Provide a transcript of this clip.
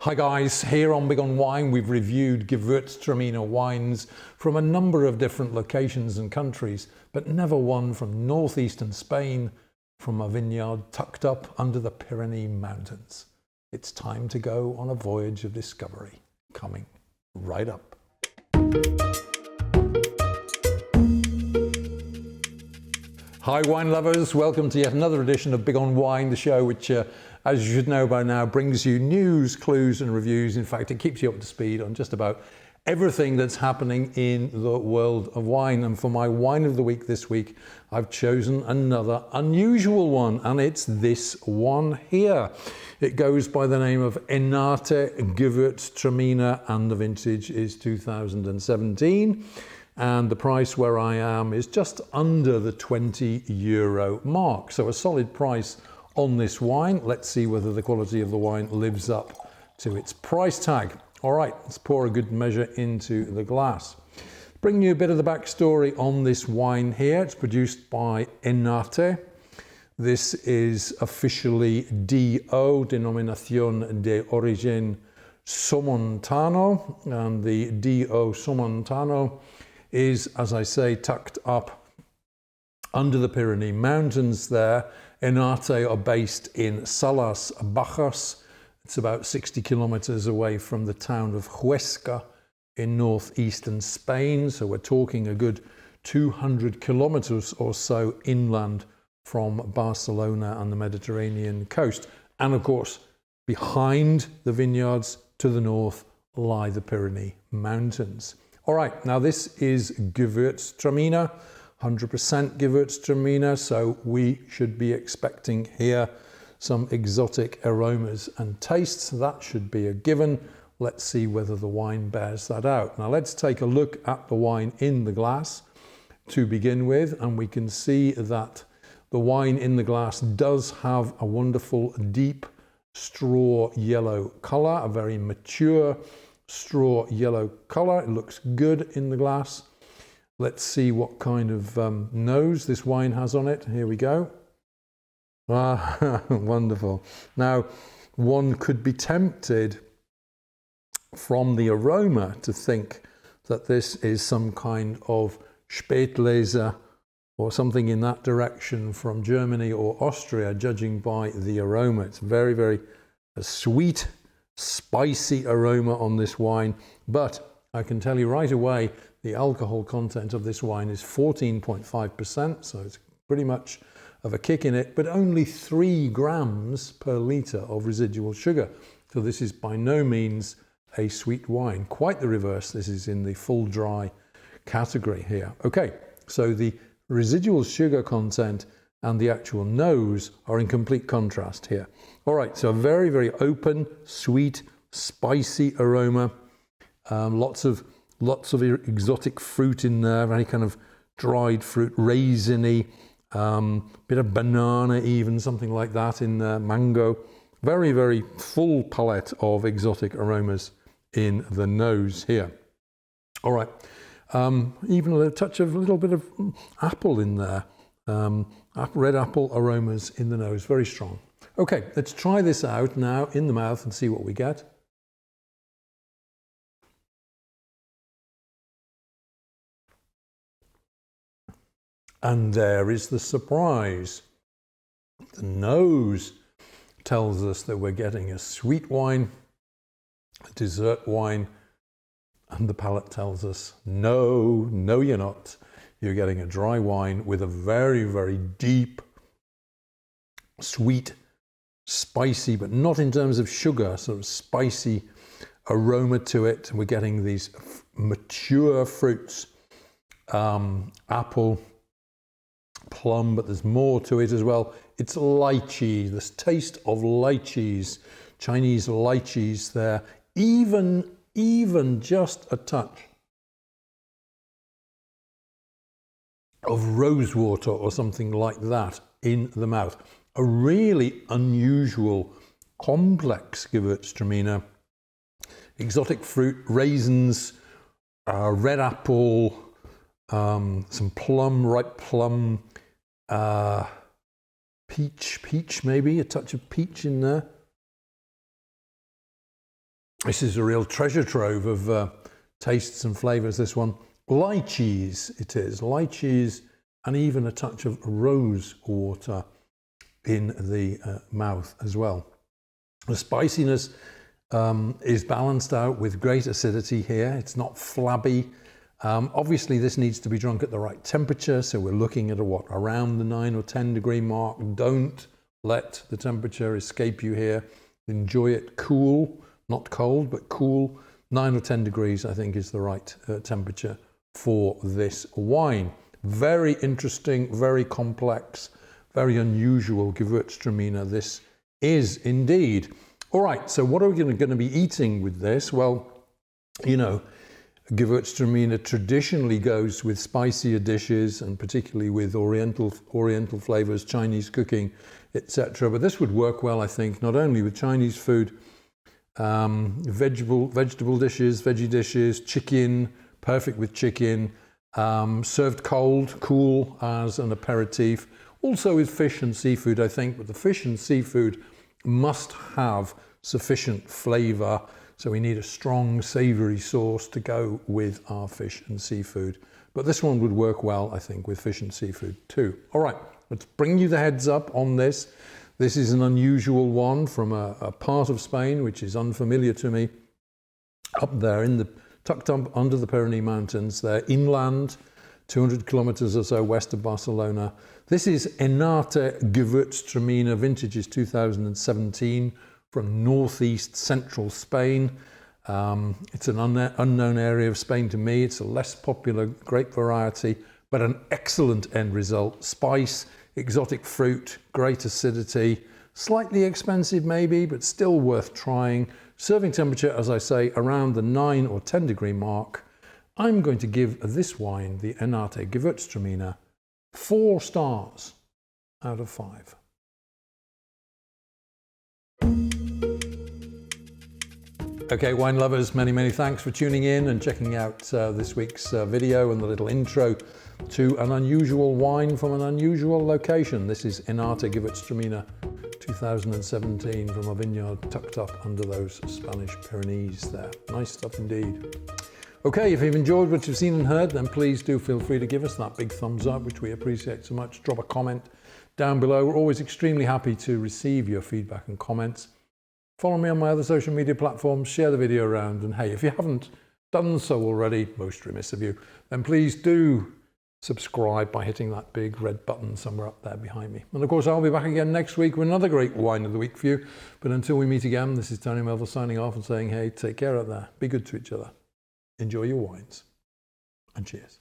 Hi guys, here on Big on Wine we've reviewed Gewürztraminer wines from a number of different locations and countries, but never one from northeastern Spain, from a vineyard tucked up under the Pyrenees Mountains. It's time to go on a voyage of discovery, coming right up. Hi wine lovers, welcome to yet another edition of Big on Wine, the show which as you should know by now, brings you news, clues and reviews. In fact, it keeps you up to speed on just about everything that's happening in the world of wine. And for my wine of the week this week, I've chosen another unusual one, and it's this one here. It goes by the name of Enate Gewürztraminer, and the vintage is 2017. And the price where I am is just under the €20 mark. So a solid price on this wine. Let's see whether the quality of the wine lives up to its price tag. All right, let's pour a good measure into the glass. Bring you a bit of the backstory on this wine here. It's produced by Enate. This is officially DO, Denominación de Origen Somontano, and the DO Somontano is, as I say, tucked up under the Pyrenees Mountains there. Enate are based in Salas Bajas. It's about 60 kilometers away from the town of Huesca in northeastern Spain. So we're talking a good 200 kilometers or so inland from Barcelona and the Mediterranean coast. And of course, behind the vineyards to the north lie the Pyrenees Mountains. All right, now this is Gewürztraminer, 100% Gewürztraminer, so we should be expecting here some exotic aromas and tastes. That should be a given. Let's see whether the wine bears that out. Now let's take a look at the wine in the glass to begin with, and we can see that the wine in the glass does have a wonderful deep straw yellow color, a very mature straw yellow color. It looks good in the glass. Let's see what kind of nose this wine has on it. Here we go. Ah, wonderful. Now, one could be tempted from the aroma to think that this is some kind of Spätlese or something in that direction from Germany or Austria, judging by the aroma. It's very, very sweet, spicy aroma on this wine, but I can tell you right away the alcohol content of this wine is 14.5%, so it's pretty much of a kick in it, but only 3 grams per litre of residual sugar. So this is by no means a sweet wine. Quite the reverse. This is in the full dry category here. Okay, so the residual sugar content and the actual nose are in complete contrast here. All right, so a very, very open, sweet, spicy aroma. Lots of exotic fruit in there, very kind of dried fruit, raisiny, bit of banana even, something like that in there, mango. Very, very full palette of exotic aromas in the nose here. All right, even a little bit of apple in there. Red apple aromas in the nose, very strong. Okay, let's try this out now in the mouth and see what we get. And there is the surprise. The nose tells us that we're getting a sweet wine, a dessert wine, and the palate tells us, no, you're not. You're getting a dry wine with a very, very deep, sweet, spicy, but not in terms of sugar, sort of spicy aroma to it. We're getting these mature fruits, apple, plum, but there's more to it as well. It's lychee, this taste of lychees, Chinese lychees there, even just a touch of rosewater or something like that in the mouth. A really unusual, complex Gewürztraminer. Exotic fruit, raisins, red apple, some plum, ripe plum, peach maybe, a touch of peach in there. This is a real treasure trove of tastes and flavors, this one. Lychees it is, lychees, and even a touch of rose water in the mouth as well. The spiciness is balanced out with great acidity here. It's not flabby. Obviously this needs to be drunk at the right temperature, so we're looking at around the 9 or 10 degree mark. Don't let the temperature escape you here. Enjoy it cool, not cold, but cool. 9 or 10 degrees I think is the right temperature for this wine. Very interesting, very complex, very unusual Gewürztraminer this is indeed. All right, so what are we going to be eating with this? Well, you know, Gewürztraminer traditionally goes with spicier dishes, and particularly with oriental flavors, Chinese cooking, etc. But this would work well, I think, not only with Chinese food, vegetable dishes, veggie dishes, chicken, perfect with chicken, served cold, cool as an aperitif. Also with fish and seafood, I think, but the fish and seafood must have sufficient flavor. So we need a strong savory sauce to go with our fish and seafood. But this one would work well, I think, with fish and seafood too. All right, let's bring you the heads up on this. This is an unusual one from a part of Spain which is unfamiliar to me. Up there, tucked up under the Pyrenees Mountains, they're inland, 200 kilometers or so west of Barcelona. This is Enate Gewürztraminer, vintage is 2017, from northeast central Spain. It's an unknown area of Spain to me. It's a less popular grape variety, but an excellent end result. Spice, exotic fruit, great acidity, slightly expensive maybe, but still worth trying. Serving temperature, as I say, around the 9 or 10 degree mark. I'm going to give this wine, the Enate Gewürztraminer, 4 stars out of 5. Okay, wine lovers, many thanks for tuning in and checking out this week's video and the little intro to an unusual wine from an unusual location. This is Enate Gewürztraminer 2017 from a vineyard tucked up under those Spanish Pyrenees there. Nice stuff indeed. Okay, if you've enjoyed what you've seen and heard, then please do feel free to give us that big thumbs up, which we appreciate so much. Drop a comment down below. We're always extremely happy to receive your feedback and comments. Follow me on my other social media platforms, share the video around, and hey, if you haven't done so already, most remiss of you, then please do subscribe by hitting that big red button somewhere up there behind me. And of course, I'll be back again next week with another great wine of the week for you. But until we meet again, this is Tony Melville signing off and saying, hey, take care out there. Be good to each other. Enjoy your wines. And cheers.